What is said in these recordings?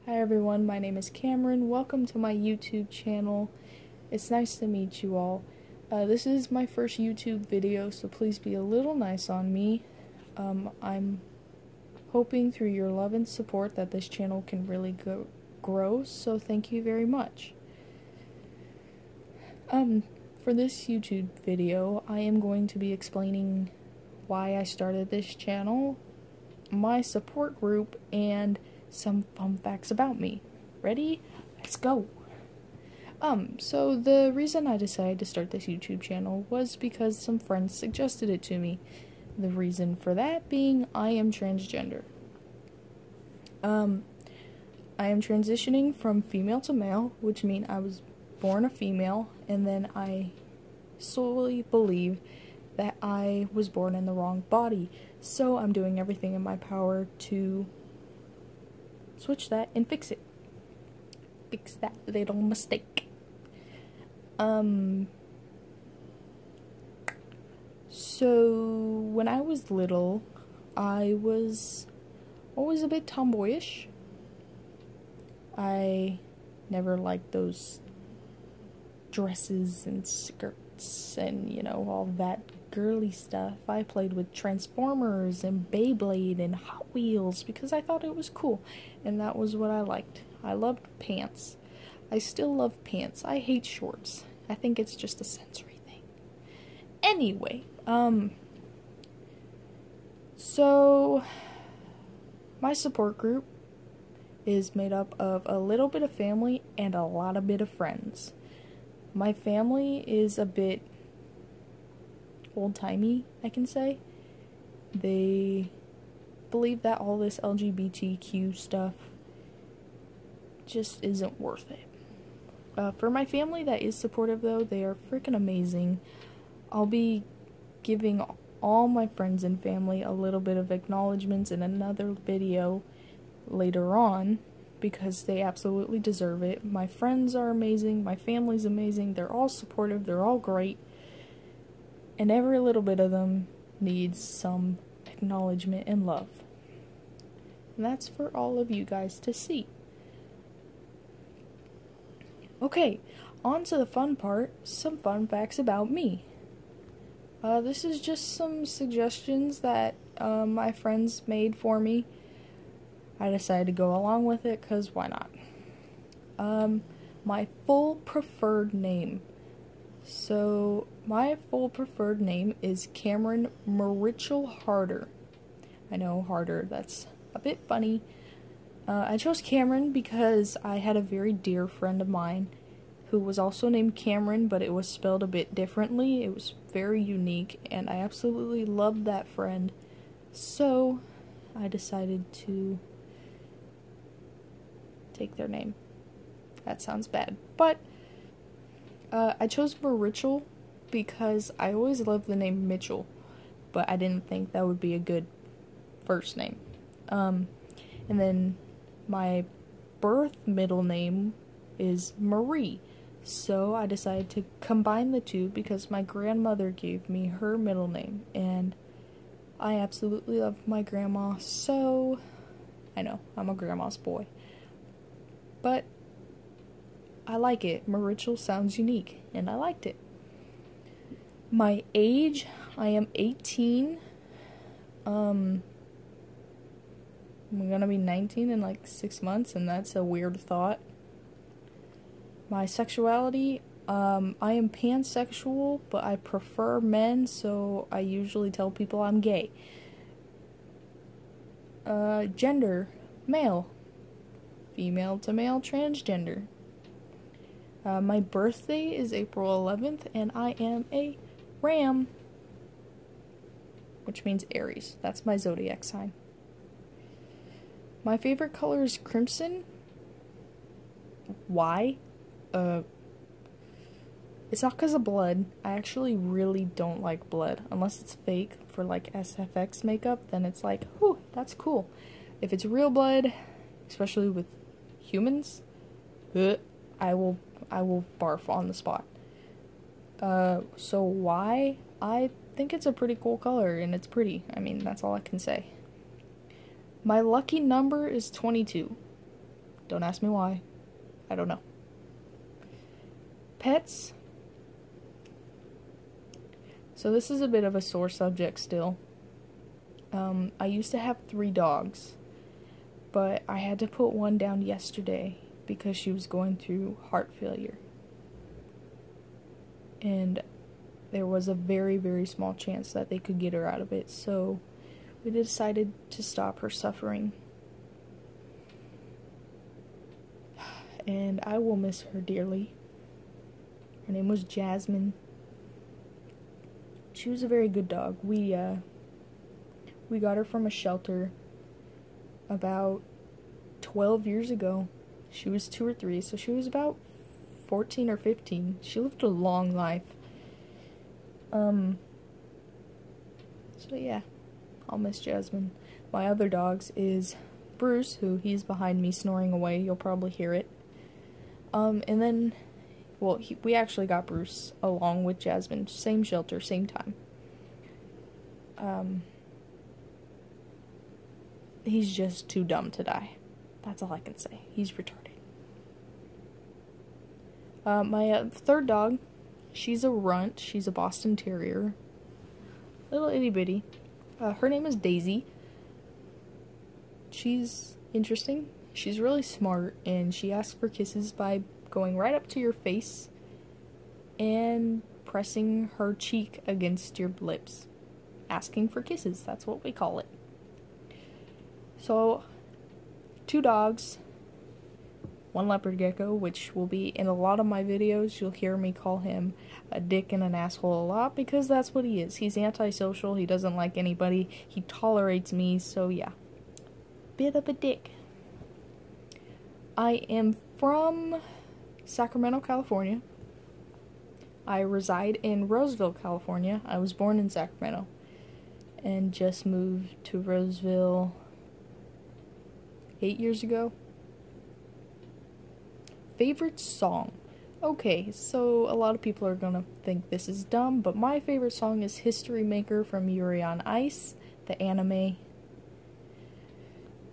Hi everyone, my name is Cameron. Welcome to my YouTube channel. It's nice to meet you all. This is my first YouTube video, so please be a little nice on me. I'm hoping through your love and support that this channel can really grow, so thank you very much. For this YouTube video, I am going to be explaining why I started this channel, my support group, and some fun facts about me. Ready? Let's go! So the reason I decided to start this YouTube channel was because some friends suggested it to me. The reason for that being I am transgender. I am transitioning from female to male, which means I was born a female, and then I solely believe that I was born in the wrong body. So I'm doing everything in my power to switch that and fix it. Fix that little mistake. So when I was little, I was always a bit tomboyish. I never liked those dresses and skirts and, all that girly stuff. I played with Transformers and Beyblade and Hot Wheels because I thought it was cool, and that was what I liked. I loved pants. I still love pants. I hate shorts. I think it's just a sensory thing. Anyway, so my support group is made up of a little bit of family and a lot of bit of friends. My family is a bit old-timey, I can say. They believe that all this LGBTQ stuff just isn't worth it. For my family that is supportive, though, they are freaking amazing. I'll be giving all my friends and family a little bit of acknowledgments in another video later on, because they absolutely deserve it. My friends are amazing, my family's amazing, they're all supportive, they're all great, and every little bit of them needs some acknowledgement and love. And that's for all of you guys to see. Okay, on to the fun part, some fun facts about me. This is just some suggestions that my friends made for me. I decided to go along with it because why not? My full preferred name. So, my full preferred name is Cameron Marichel Harder. I know, Harder, that's a bit funny. I chose Cameron because I had a very dear friend of mine who was also named Cameron, but it was spelled a bit differently. It was very unique, and I absolutely loved that friend. So, I decided to take their name. That sounds bad. But I chose Marichel because I always loved the name Mitchell, but I didn't think that would be a good first name. And then my birth middle name is Marie, so I decided to combine the two because my grandmother gave me her middle name, and I absolutely love my grandma, so I know, I'm a grandma's boy. But I like it. Marichel sounds unique, and I liked it. My age, I am 18. I'm gonna be 19 in like 6 months, and that's a weird thought. My sexuality, I am pansexual, but I prefer men, so I usually tell people I'm gay. Gender, male. Female to male, transgender. My birthday is April 11th, and I am a Ram, which means Aries. That's my zodiac sign. My favorite color is crimson. Why? It's not because of blood. I actually really don't like blood. Unless it's fake for like SFX makeup, then it's like, whew, that's cool. If it's real blood, especially with humans, I will barf on the spot. So why? I think it's a pretty cool color, and it's pretty. I mean, that's all I can say. My lucky number is 22. Don't ask me why. I don't know. Pets. So this is a bit of a sore subject still. I used to have 3 dogs, but I had to put one down yesterday because she was going through heart failure. And there was a very, very small chance that they could get her out of it, so we decided to stop her suffering. And I will miss her dearly. Her name was Jasmine. She was a very good dog. We got her from a shelter about 12 years ago. She was 2 or 3, so she was about 14 or 15. She lived a long life. So yeah, I'll miss Jasmine. My other dogs is Bruce, who he's behind me snoring away. You'll probably hear it. And then, well, we actually got Bruce along with Jasmine. Same shelter, same time. He's just too dumb to die. That's all I can say. He's retarded. My third dog, she's a runt. She's a Boston Terrier. Little itty bitty. Her name is Daisy. She's interesting. She's really smart, and she asks for kisses by going right up to your face and pressing her cheek against your lips. Asking for kisses, that's what we call it. So, 2 dogs, 1 leopard gecko, which will be in a lot of my videos. You'll hear me call him a dick and an asshole a lot, because that's what he is. He's antisocial, he doesn't like anybody, he tolerates me, so yeah. Bit of a dick. I am from Sacramento, California. I reside in Roseville, California. I was born in Sacramento and just moved to Roseville 8 years ago. Favorite song? Okay, so a lot of people are gonna think this is dumb, but my favorite song is History Maker from Yuri on Ice, the anime.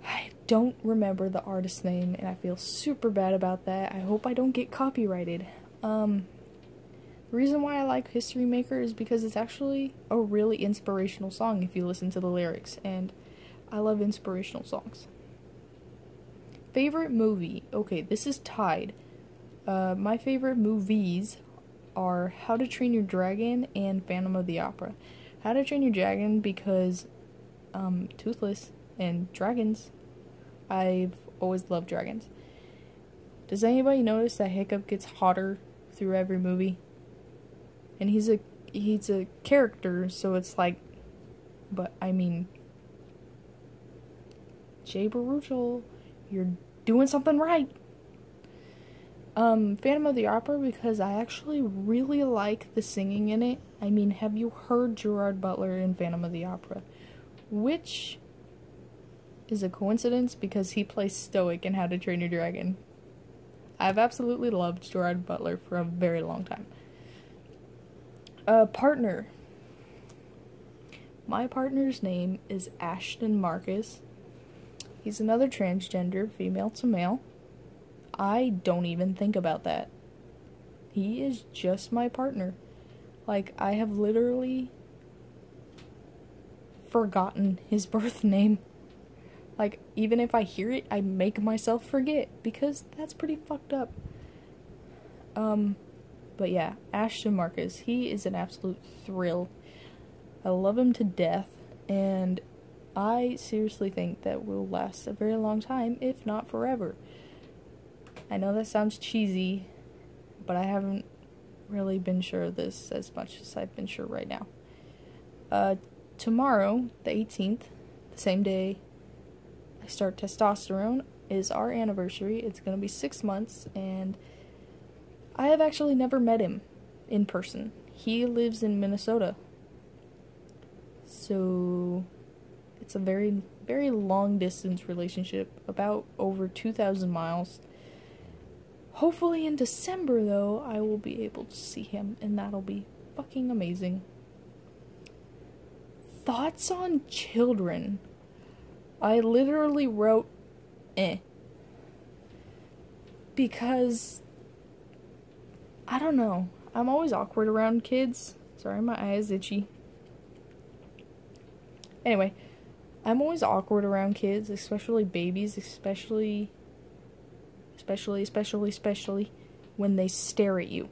I don't remember the artist's name, and I feel super bad about that. I hope I don't get copyrighted. The reason why I like History Maker is because it's actually a really inspirational song if you listen to the lyrics, and I love inspirational songs. Favorite movie? Okay, this is tied. My favorite movies are How to Train Your Dragon and Phantom of the Opera. How to Train Your Dragon because Toothless and dragons. I've always loved dragons. Does anybody notice that Hiccup gets hotter through every movie? And he's a character, so it's like, but I mean, Jay Baruchel, you're doing something right. Phantom of the Opera because I actually really like the singing in it. I mean, have you heard Gerard Butler in Phantom of the Opera? Which is a coincidence because he plays Stoic in How to Train Your Dragon. I've absolutely loved Gerard Butler for a very long time. Partner. My partner's name is Ashton Marcus. He's another transgender, female to male. I don't even think about that. He is just my partner. Like, I have literally forgotten his birth name. Like, even if I hear it, I make myself forget, because that's pretty fucked up. But yeah, Ashton Marcus, he is an absolute thrill. I love him to death, and I seriously think that we'll last a very long time, if not forever. I know that sounds cheesy, but I haven't really been sure of this as much as I've been sure right now. Tomorrow, the 18th, the same day I start testosterone, is our anniversary. It's gonna be 6 months, and I have actually never met him in person. He lives in Minnesota. So it's a very, very long distance relationship, about over 2,000 miles. Hopefully in December, though, I will be able to see him, and that'll be fucking amazing. Thoughts on children? I literally wrote, because I don't know. I'm always awkward around kids. Sorry, my eye is itchy. Anyway, I'm always awkward around kids, especially babies, especially when they stare at you.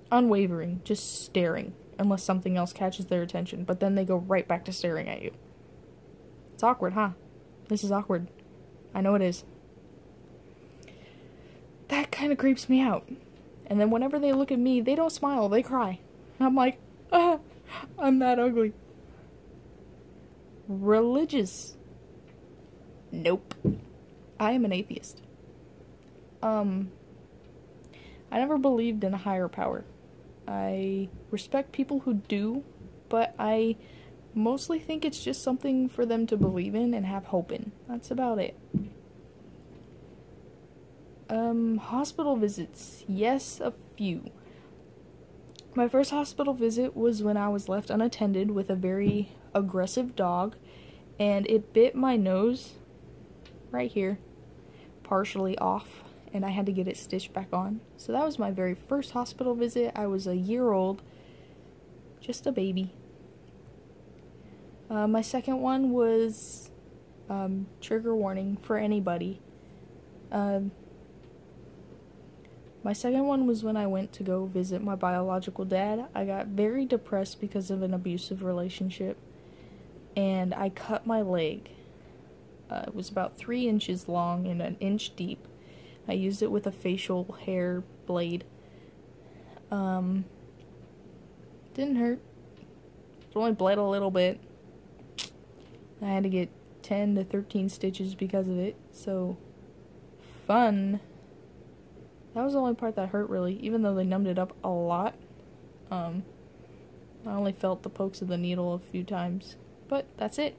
Unwavering, just staring, unless something else catches their attention, but then they go right back to staring at you. It's awkward, huh? This is awkward. I know it is. That kind of creeps me out. And then whenever they look at me, they don't smile, they cry. I'm like, I'm that ugly. Religious. Nope. I am an atheist. I never believed in a higher power. I respect people who do, but I mostly think it's just something for them to believe in and have hope in. That's about it. Hospital visits. Yes, a few. My first hospital visit was when I was left unattended with a very aggressive dog, and it bit my nose right here, partially off, and I had to get it stitched back on. So that was my very first hospital visit. I was a year old, just a baby. My second one was, trigger warning for anybody. My second one was when I went to go visit my biological dad. I got very depressed because of an abusive relationship, and I cut my leg. It was about 3 inches long and 1 inch deep. I used it with a facial hair blade. Didn't hurt. It only bled a little bit. I had to get 10 to 13 stitches because of it, so fun. That was the only part that hurt, really, even though they numbed it up a lot. I only felt the pokes of the needle a few times, but that's it.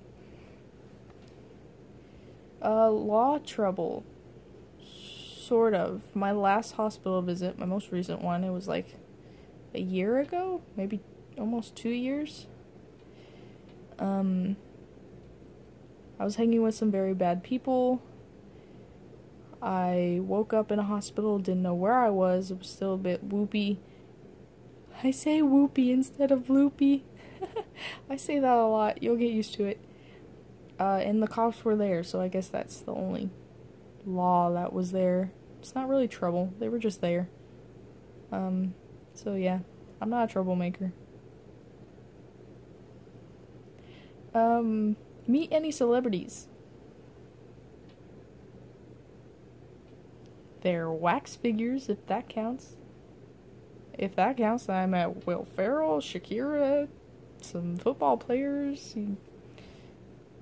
Law trouble. Sort of. My last hospital visit, my most recent one, it was like a year ago? Maybe almost 2 years? I was hanging with some very bad people. I woke up in a hospital, didn't know where I was. It was still a bit whoopy. I say whoopy instead of loopy. I say that a lot. You'll get used to it. And the cops were there, so I guess that's the only law that was there. It's not really trouble. They were just there. So yeah, I'm not a troublemaker. Meet any celebrities. They're wax figures, if that counts. If that counts, then I met Will Ferrell, Shakira, some football players,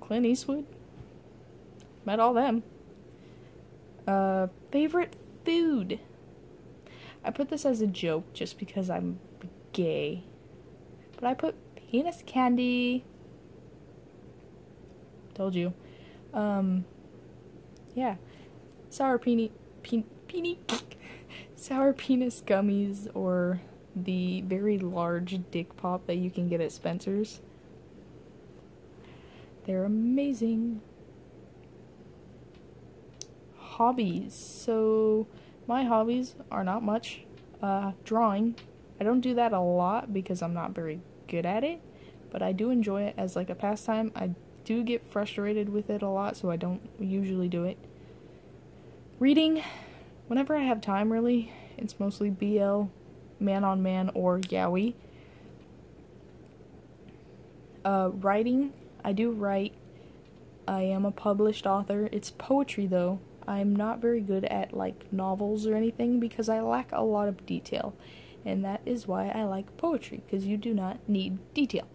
Clint Eastwood. Met all them. Favorite food. I put this as a joke just because I'm gay. But I put penis candy. Told you. Yeah. Sour sour penis gummies, or the very large dick pop that you can get at Spencer's. They're amazing. Hobbies. So my hobbies are not much. Drawing. I don't do that a lot because I'm not very good at it, but I do enjoy it as like a pastime. I do get frustrated with it a lot, so I don't usually do it. Reading. Whenever I have time, really, it's mostly BL, man on man, or yaoi. Writing. I do write. I am a published author. It's poetry, though. I'm not very good at, like, novels or anything because I lack a lot of detail. And that is why I like poetry, because you do not need detail.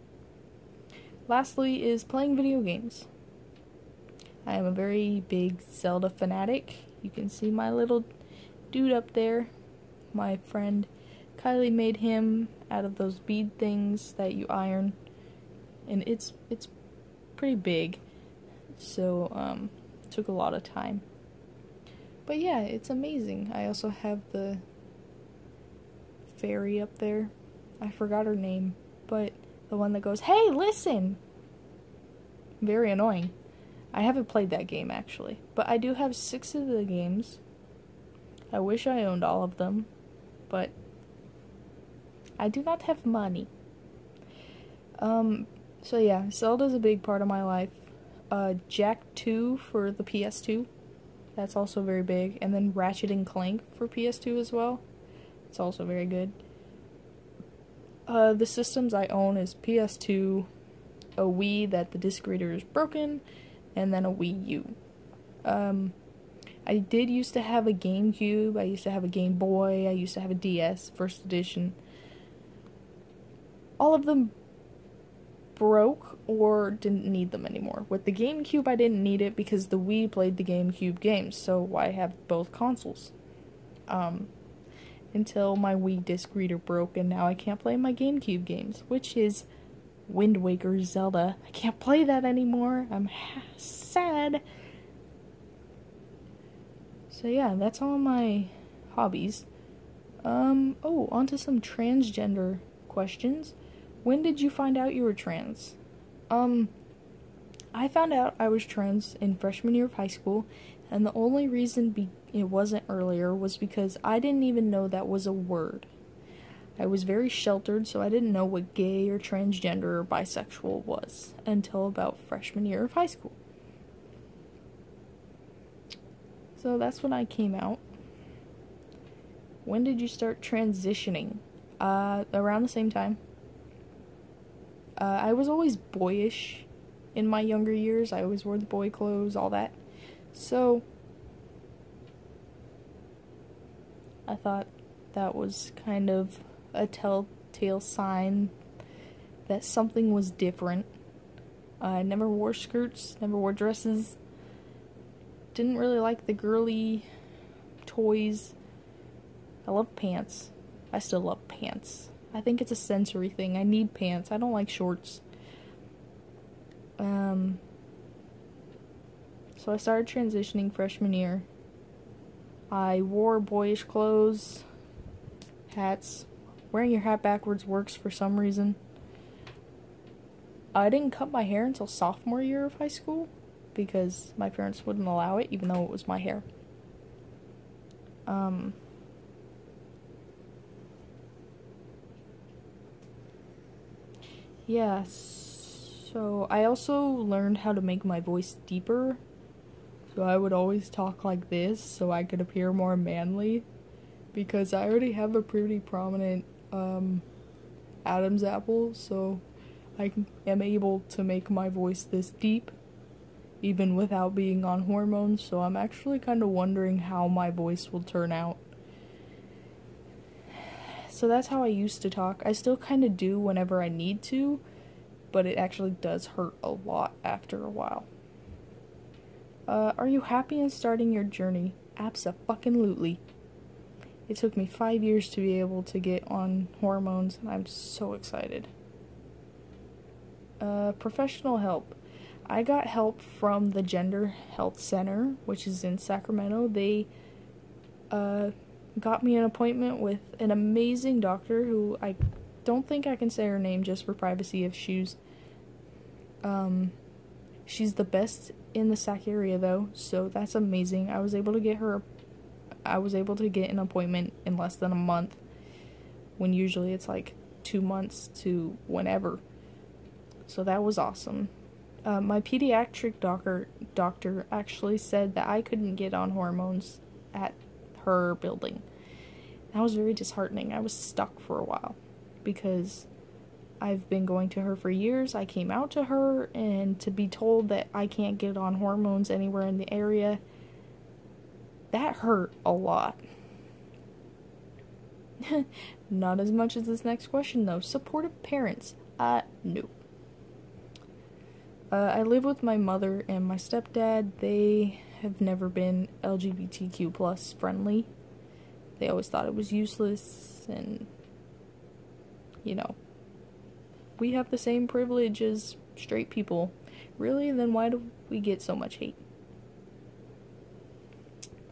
Lastly is playing video games. I am a very big Zelda fanatic. You can see my little dude up there. My friend Kylie made him out of those bead things that you iron. And it's pretty big. So, took a lot of time. But yeah, it's amazing. I also have the fairy up there. I forgot her name, but the one that goes, "Hey, listen!" Very annoying. I haven't played that game actually, but I do have 6 of the games. I wish I owned all of them, but I do not have money. So yeah, Zelda's a big part of my life. Jak 2 for the PS2, that's also very big, and then Ratchet and Clank for PS2 as well. It's also very good. The systems I own is PS2, a Wii that the disc reader is broken, and then a Wii U. I did used to have a GameCube, I used to have a Game Boy, I used to have a DS, first edition. All of them broke or didn't need them anymore. With the GameCube, I didn't need it because the Wii played the GameCube games, so why have both consoles? Until my Wii disc reader broke and now I can't play my GameCube games, which is Wind Waker Zelda. I can't play that anymore. I'm sad. So yeah, that's all my hobbies. Onto some transgender questions. When did you find out you were trans? I found out I was trans in freshman year of high school, and the only reason it wasn't earlier was because I didn't even know that was a word. I was very sheltered, so I didn't know what gay or transgender or bisexual was until about freshman year of high school. So that's when I came out. When did you start transitioning? Around the same time. I was always boyish in my younger years. I always wore the boy clothes, all that. So, I thought that was kind of a telltale sign that something was different. I never wore skirts, never wore dresses. Didn't really like the girly toys. I love pants. I still love pants. I think it's a sensory thing. I need pants. I don't like shorts. So I started transitioning freshman year. I wore boyish clothes, hats. Wearing your hat backwards works for some reason. I didn't cut my hair until sophomore year of high school because my parents wouldn't allow it, even though it was my hair. Yeah, so I also learned how to make my voice deeper. So I would always talk like this so I could appear more manly, because I already have a pretty prominent Adam's apple, so I am able to make my voice this deep even without being on hormones. So I'm actually kind of wondering how my voice will turn out. So that's how I used to talk. I still kind of do whenever I need to, but it actually does hurt a lot after a while. Are you happy in starting your journey? Abso-fucking-lutely. It took me 5 years to be able to get on hormones, and I'm so excited. Professional help. I got help from the Gender Health Center, which is in Sacramento. They got me an appointment with an amazing doctor who I don't think I can say her name just for privacy issues. She's the best in the Sac area though, so that's amazing. I was able to get an appointment in less than a month, when usually it's like 2 months to whenever. So that was awesome. My pediatric doctor actually said that I couldn't get on hormones at her building. That was very disheartening. I was stuck for a while because I've been going to her for years. I came out to her, and to be told that I can't get on hormones anywhere in the area, that hurt a lot. Not as much as this next question though. Supportive parents? No. I live with my mother and my stepdad. They have never been LGBTQ plus friendly. They always thought it was useless, and we have the same privilege as straight people. Really? Then why do we get so much hate?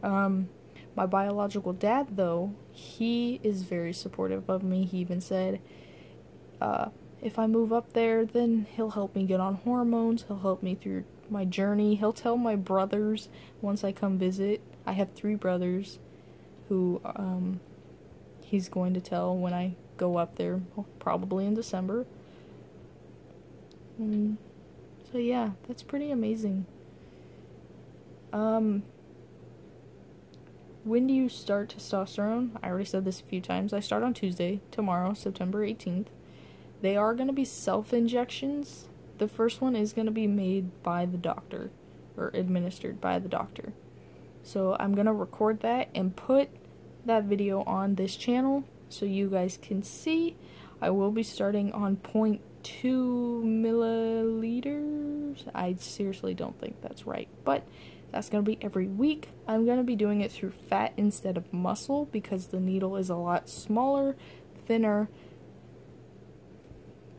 My biological dad, though, he is very supportive of me. He even said, if I move up there, then he'll help me get on hormones, he'll help me through my journey, he'll tell my brothers once I come visit. I have 3 brothers who he's going to tell when I go up there, probably in December. So yeah, that's pretty amazing. When do you start testosterone? I already said this a few times. I start on Tuesday, tomorrow, September 18th. They are going to be self-injections. The first one is going to be made by the doctor, or administered by the doctor. So I'm going to record that and put that video on this channel so you guys can see. I will be starting on 0.2 milliliters. I seriously don't think that's right, but that's going to be every week. I'm going to be doing it through fat instead of muscle because the needle is a lot smaller, thinner,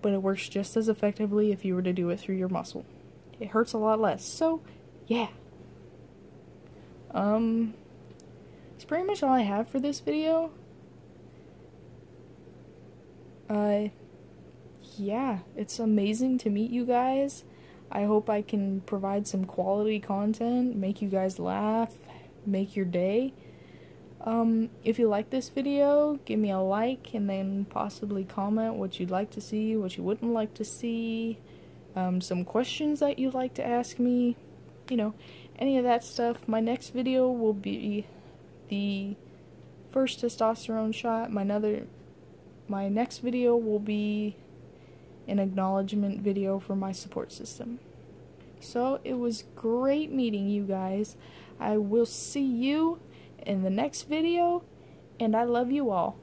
but it works just as effectively if you were to do it through your muscle. It hurts a lot less, so yeah. That's pretty much all I have for this video. Yeah, it's amazing to meet you guys. I hope I can provide some quality content, make you guys laugh, make your day. If you like this video, give me a like and then possibly comment what you'd like to see, what you wouldn't like to see, some questions that you'd like to ask me, you know, any of that stuff. My next video will be the first testosterone shot. My next video will be an acknowledgement video for my support system. So it was great meeting you guys. I will see you in the next video, and I love you all.